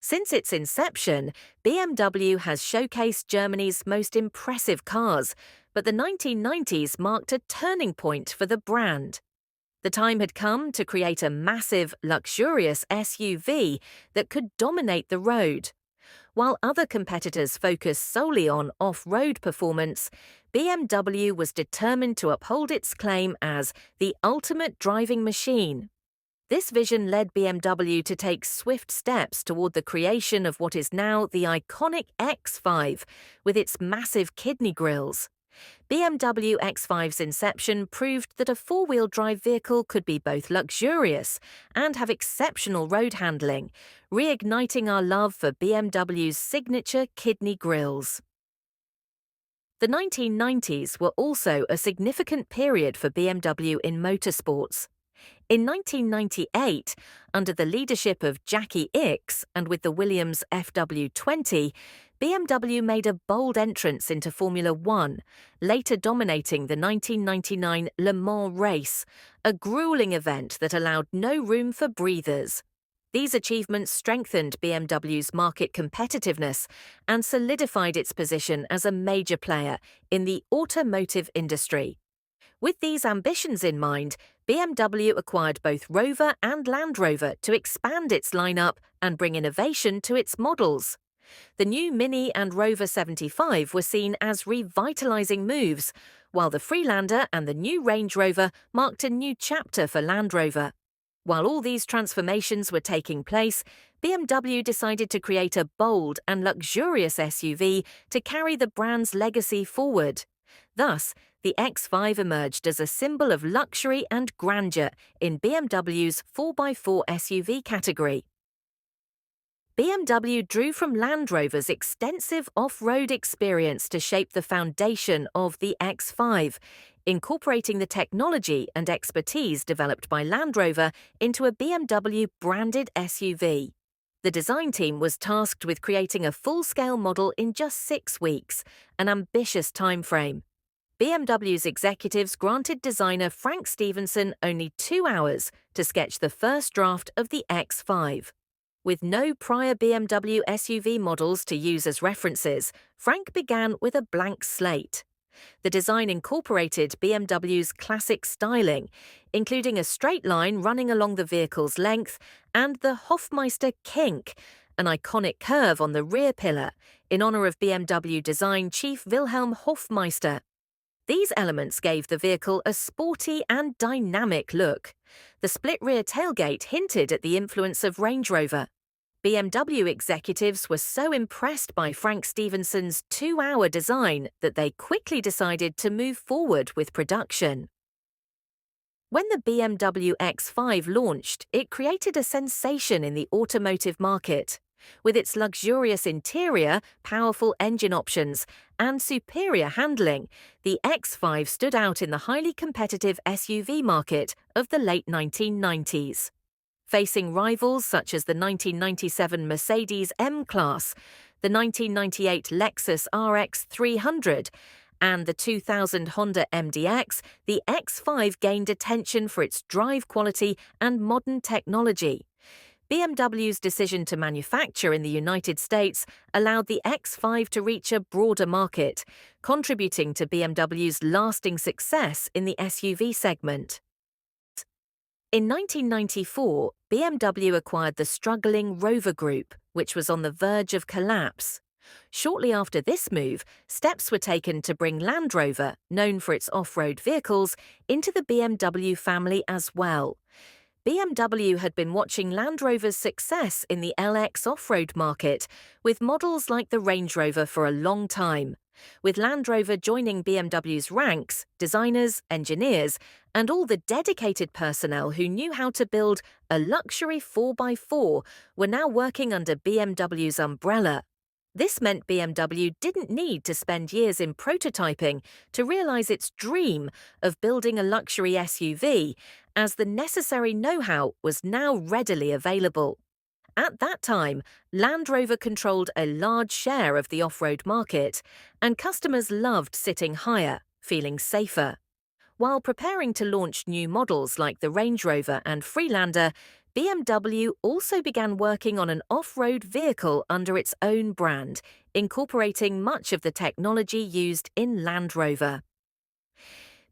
Since its inception, BMW has showcased Germany's most impressive cars, but the 1990s marked a turning point for the brand. The time had come to create a massive, luxurious SUV that could dominate the road. While other competitors focused solely on off-road performance, BMW was determined to uphold its claim as the ultimate driving machine. This vision led BMW to take swift steps toward the creation of what is now the iconic X5, with its massive kidney grilles. BMW X5's inception proved that a four-wheel drive vehicle could be both luxurious and have exceptional road handling, reigniting our love for BMW's signature kidney grilles. The 1990s were also a significant period for BMW in motorsports. In 1998, under the leadership of Jackie Ickx and with the Williams FW20, BMW made a bold entrance into Formula One, later dominating the 1999 Le Mans race, a grueling event that allowed no room for breathers. These achievements strengthened BMW's market competitiveness and solidified its position as a major player in the automotive industry. With these ambitions in mind, BMW acquired both Rover and Land Rover to expand its lineup and bring innovation to its models. The new Mini and Rover 75 were seen as revitalizing moves, while the Freelander and the new Range Rover marked a new chapter for Land Rover. While all these transformations were taking place, BMW decided to create a bold and luxurious SUV to carry the brand's legacy forward. Thus, the X5 emerged as a symbol of luxury and grandeur in BMW's 4x4 SUV category. BMW drew from Land Rover's extensive off-road experience to shape the foundation of the X5, incorporating the technology and expertise developed by Land Rover into a BMW-branded SUV. The design team was tasked with creating a full-scale model in just 6 weeks, an ambitious timeframe. BMW's executives granted designer Frank Stephenson only 2 hours to sketch the first draft of the X5. With no prior BMW SUV models to use as references, Frank began with a blank slate. The design incorporated BMW's classic styling, including a straight line running along the vehicle's length and the Hofmeister kink, an iconic curve on the rear pillar, in honor of BMW design chief Wilhelm Hofmeister. These elements gave the vehicle a sporty and dynamic look. The split rear tailgate hinted at the influence of Range Rover. BMW executives were so impressed by Frank Stephenson's 2-hour design that they quickly decided to move forward with production. When the BMW X5 launched, it created a sensation in the automotive market. With its luxurious interior, powerful engine options, and superior handling, the X5 stood out in the highly competitive SUV market of the late 1990s. Facing rivals such as the 1997 Mercedes M-Class, the 1998 Lexus RX 300, and the 2000 Honda MDX, the X5 gained attention for its drive quality and modern technology. BMW's decision to manufacture in the United States allowed the X5 to reach a broader market, contributing to BMW's lasting success in the SUV segment. In 1994, BMW acquired the struggling Rover Group, which was on the verge of collapse. Shortly after this move, steps were taken to bring Land Rover, known for its off-road vehicles, into the BMW family as well. BMW had been watching Land Rover's success in the LX off-road market, with models like the Range Rover for a long time. With Land Rover joining BMW's ranks, designers, engineers, and all the dedicated personnel who knew how to build a luxury 4x4 were now working under BMW's umbrella. This meant BMW didn't need to spend years in prototyping to realize its dream of building a luxury SUV, as the necessary know-how was now readily available. At that time, Land Rover controlled a large share of the off-road market, and customers loved sitting higher, feeling safer. While preparing to launch new models like the Range Rover and Freelander, BMW also began working on an off-road vehicle under its own brand, incorporating much of the technology used in Land Rover.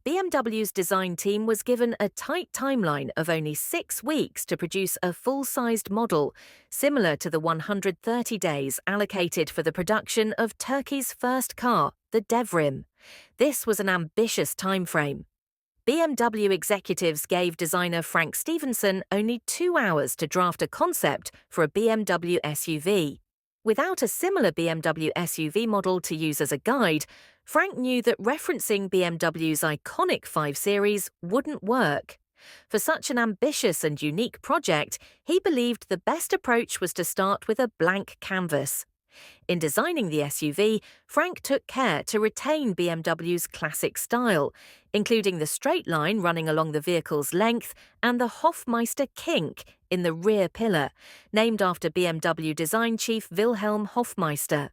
BMW's design team was given a tight timeline of only 6 weeks to produce a full-sized model, similar to the 130 days allocated for the production of Turkey's first car, the Devrim. This was an ambitious timeframe. BMW executives gave designer Frank Stevenson only 2 hours to draft a concept for a BMW SUV. Without a similar BMW SUV model to use as a guide, Frank knew that referencing BMW's iconic 5 Series wouldn't work. For such an ambitious and unique project, he believed the best approach was to start with a blank canvas. In designing the SUV, Frank took care to retain BMW's classic style, including the straight line running along the vehicle's length and the Hofmeister kink in the rear pillar, named after BMW design chief Wilhelm Hofmeister.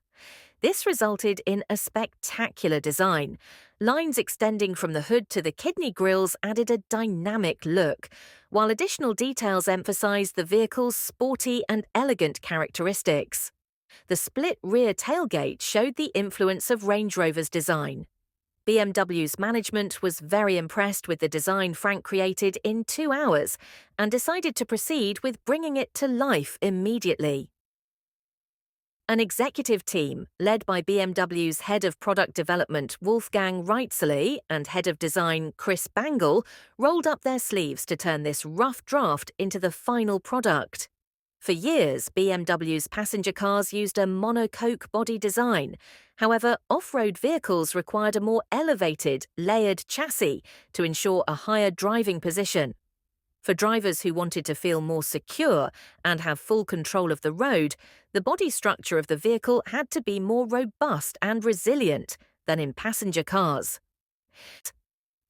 This resulted in a spectacular design. Lines extending from the hood to the kidney grills added a dynamic look, while additional details emphasized the vehicle's sporty and elegant characteristics. The split rear tailgate showed the influence of Range Rover's design. BMW's management was very impressed with the design Frank created in 2 hours and decided to proceed with bringing it to life immediately. An executive team, led by BMW's head of product development Wolfgang Reitzele and head of design Chris Bangle, rolled up their sleeves to turn this rough draft into the final product. For years, BMW's passenger cars used a monocoque body design. However, off-road vehicles required a more elevated, layered chassis to ensure a higher driving position. For drivers who wanted to feel more secure and have full control of the road, the body structure of the vehicle had to be more robust and resilient than in passenger cars.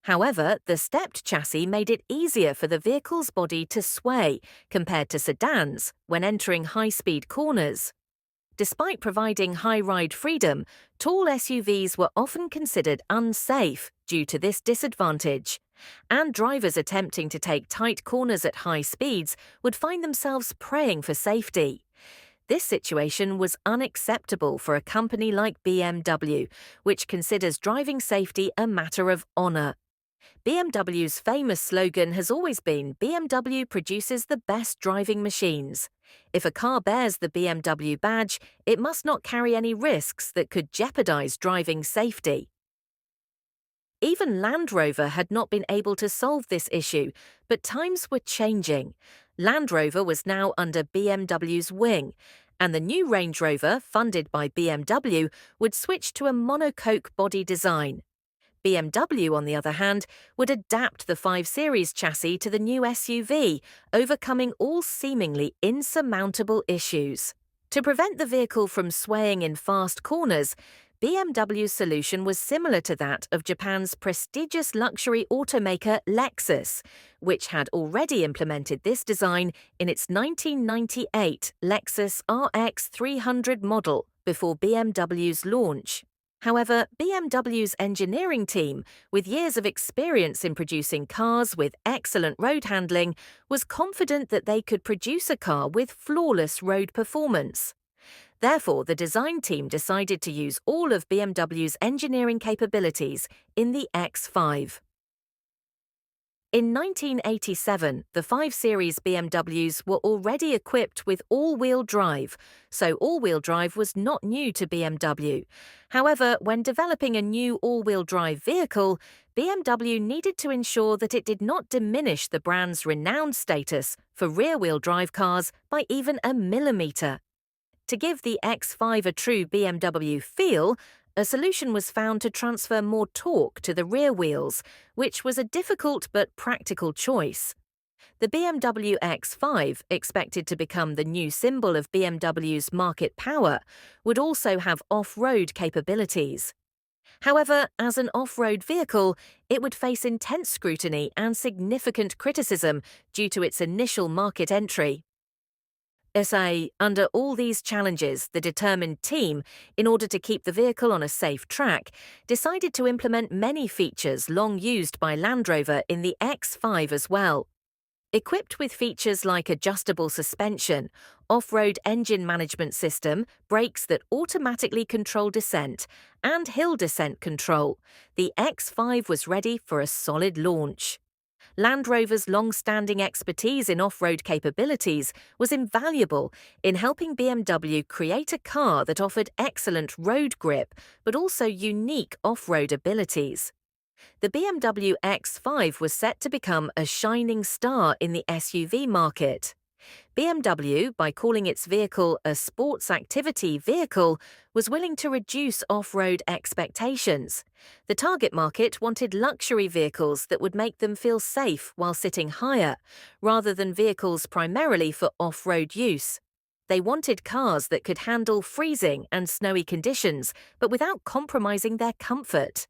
However, the stepped chassis made it easier for the vehicle's body to sway compared to sedans when entering high-speed corners. Despite providing high ride freedom, tall SUVs were often considered unsafe due to this disadvantage, and drivers attempting to take tight corners at high speeds would find themselves praying for safety. This situation was unacceptable for a company like BMW, which considers driving safety a matter of honor. BMW's famous slogan has always been, "BMW produces the best driving machines." If a car bears the BMW badge, it must not carry any risks that could jeopardize driving safety. Even Land Rover had not been able to solve this issue, but times were changing. Land Rover was now under BMW's wing, and the new Range Rover, funded by BMW, would switch to a monocoque body design. BMW, on the other hand, would adapt the 5 Series chassis to the new SUV, overcoming all seemingly insurmountable issues. To prevent the vehicle from swaying in fast corners, BMW's solution was similar to that of Japan's prestigious luxury automaker Lexus, which had already implemented this design in its 1998 Lexus RX 300 model before BMW's launch. However, BMW's engineering team, with years of experience in producing cars with excellent road handling, was confident that they could produce a car with flawless road performance. Therefore, the design team decided to use all of BMW's engineering capabilities in the X5. In 1987, the 5 Series BMWs were already equipped with all-wheel drive, so all-wheel drive was not new to BMW. However, when developing a new all-wheel drive vehicle, BMW needed to ensure that it did not diminish the brand's renowned status for rear-wheel drive cars by even a millimeter. To give the X5 a true BMW feel, a solution was found to transfer more torque to the rear wheels, which was a difficult but practical choice. The BMW X5, expected to become the new symbol of BMW's market power, would also have off-road capabilities. However, as an off-road vehicle, it would face intense scrutiny and significant criticism due to its initial market entry. Under all these challenges, the determined team, in order to keep the vehicle on a safe track, decided to implement many features long used by Land Rover in the X5 as well. Equipped with features like adjustable suspension, off-road engine management system, brakes that automatically control descent, and hill descent control, the X5 was ready for a solid launch. Land Rover's long-standing expertise in off-road capabilities was invaluable in helping BMW create a car that offered excellent road grip but also unique off-road abilities. The BMW X5 was set to become a shining star in the SUV market. BMW, by calling its vehicle a sports activity vehicle, was willing to reduce off-road expectations. The target market wanted luxury vehicles that would make them feel safe while sitting higher, rather than vehicles primarily for off-road use. They wanted cars that could handle freezing and snowy conditions, but without compromising their comfort.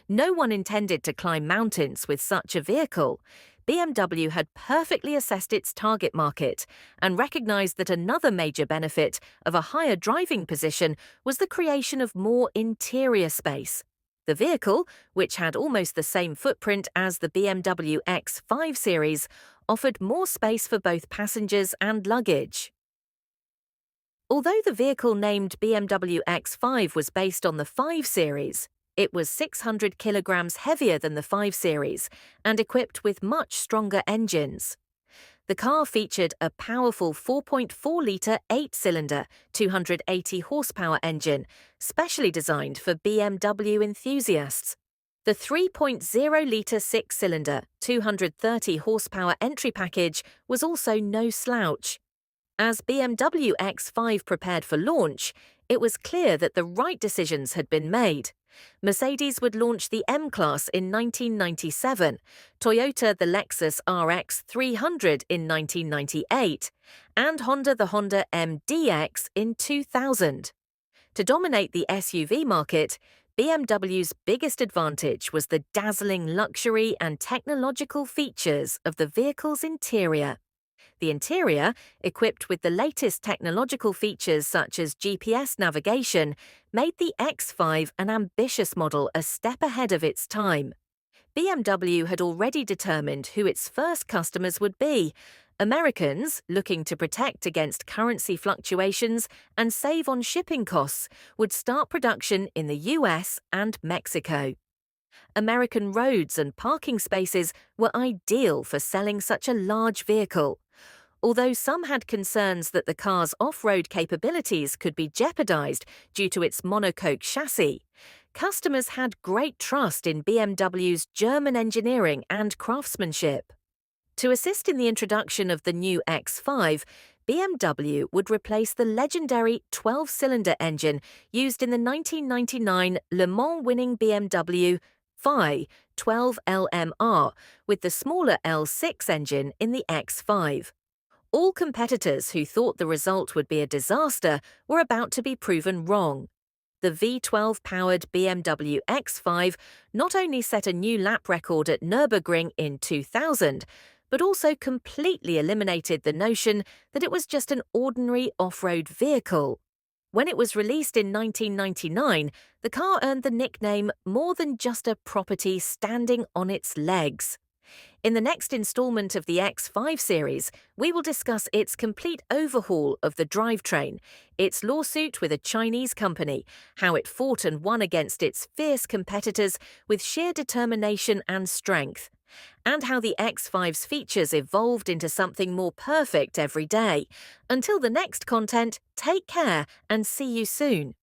No one intended to climb mountains with such a vehicle. BMW had perfectly assessed its target market and recognized that another major benefit of a higher driving position was the creation of more interior space. The vehicle, which had almost the same footprint as the BMW X5 series, offered more space for both passengers and luggage. Although the vehicle named BMW X5 was based on the 5 series, it was 600 kilograms heavier than the 5 series and equipped with much stronger engines. The car featured a powerful 4.4-litre 8-cylinder, 280 horsepower engine, specially designed for BMW enthusiasts. The 3.0-litre 6-cylinder, 230 horsepower entry package was also no slouch. As BMW X5 prepared for launch, it was clear that the right decisions had been made. Mercedes would launch the M-Class in 1997, Toyota the Lexus RX 300 in 1998, and Honda the Honda MDX in 2000. To dominate the SUV market, BMW's biggest advantage was the dazzling luxury and technological features of the vehicle's interior. The interior, equipped with the latest technological features such as GPS navigation, made the X5 an ambitious model a step ahead of its time. BMW had already determined who its first customers would be: Americans, looking to protect against currency fluctuations and save on shipping costs, would start production in the US and Mexico. American roads and parking spaces were ideal for selling such a large vehicle. Although some had concerns that the car's off-road capabilities could be jeopardized due to its monocoque chassis, customers had great trust in BMW's German engineering and craftsmanship. To assist in the introduction of the new X5, BMW would replace the legendary 12-cylinder engine used in the 1999 Le Mans winning BMW X5 12LMR with the smaller L6 engine in the X5. All competitors who thought the result would be a disaster were about to be proven wrong. The V12-powered BMW X5 not only set a new lap record at Nürburgring in 2000, but also completely eliminated the notion that it was just an ordinary off-road vehicle. When it was released in 1999, the car earned the nickname more than just a property standing on its legs. In the next installment of the X5 series, we will discuss its complete overhaul of the drivetrain, its lawsuit with a Chinese company, how it fought and won against its fierce competitors with sheer determination and strength, and how the X5's features evolved into something more perfect every day. Until the next content, take care and see you soon.